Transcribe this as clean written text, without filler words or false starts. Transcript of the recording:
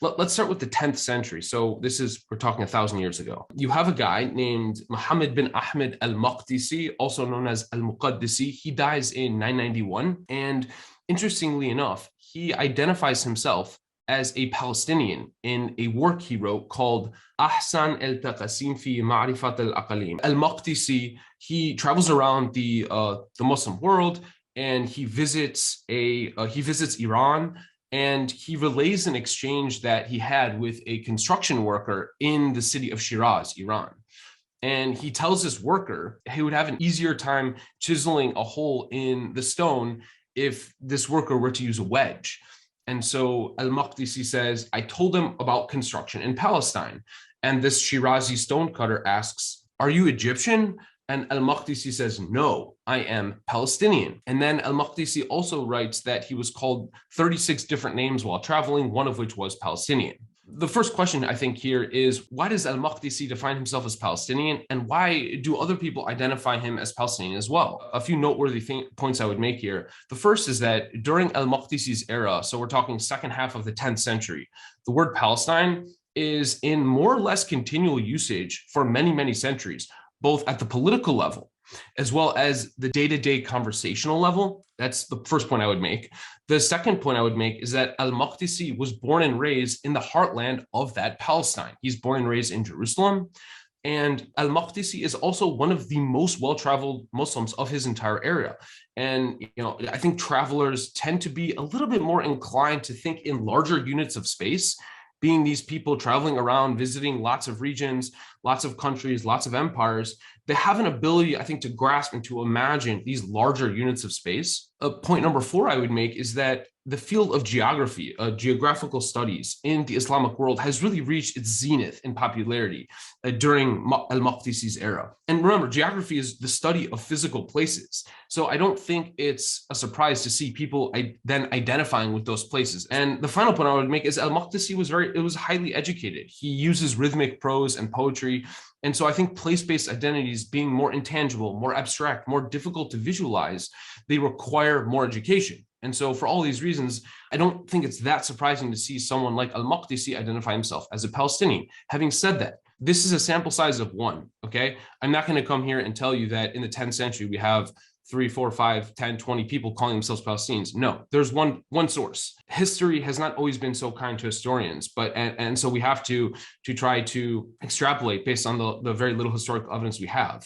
Let's start with the 10th century. So we're talking 1,000 years ago. You have a guy named Muhammad bin Ahmed al-Maqdisī, also known as al-Muqaddasī. He dies in 991. And interestingly enough, he identifies himself as a Palestinian in a work he wrote called Aḥsan al-taqāsīm fi maʿrifat al-aqālīm. Al-Maqdisī, he travels around the Muslim world, and he visits Iran, and he relays an exchange that he had with a construction worker in the city of Shiraz, Iran. And he tells this worker he would have an easier time chiseling a hole in the stone if this worker were to use a wedge. And so al-Maqdisī says, I told him about construction in Palestine. And this Shirazi stonecutter asks, are you Egyptian? And al-Maqdisī says, no, I am Palestinian. And then al-Maqdisī also writes that he was called 36 different names while traveling, one of which was Palestinian. The first question I think here is, why does al-Maqdisī define himself as Palestinian, and why do other people identify him as Palestinian as well? A few noteworthy points I would make here. The first is that during al-Maqdisī's era, so we're talking second half of the 10th century, the word Palestine is in more or less continual usage for many, many centuries, both at the political level as well as the day-to-day conversational level. That's the first point I would make. The second point I would make is that al-Maqdisī was born and raised in the heartland of that Palestine. He's born and raised in Jerusalem. And al-Maqdisī is also one of the most well-traveled Muslims of his entire area. And I think travelers tend to be a little bit more inclined to think in larger units of space, being these people traveling around, visiting lots of regions, lots of countries, lots of empires. They have an ability, I think, to grasp and to imagine these larger units of space. Point number 4 I would make is that the field of geography, geographical studies in the Islamic world has really reached its zenith in popularity during al-Maqdisī's era. And remember, geography is the study of physical places. So I don't think it's a surprise to see people then identifying with those places. And the final point I would make is al-Maqdisī was highly educated. He uses rhythmic prose and poetry. And so I think place-based identities being more intangible, more abstract, more difficult to visualize, they require more education. And so for all these reasons, I don't think it's that surprising to see someone like al-Maqdisī identify himself as a Palestinian. Having said that, this is a sample size of one, okay? I'm not going to come here and tell you that in the 10th century, we have 3, 4, 5, 10, 20 people calling themselves Palestinians. No, there's one source. History has not always been so kind to historians, and so we have to try to extrapolate based on the very little historical evidence we have.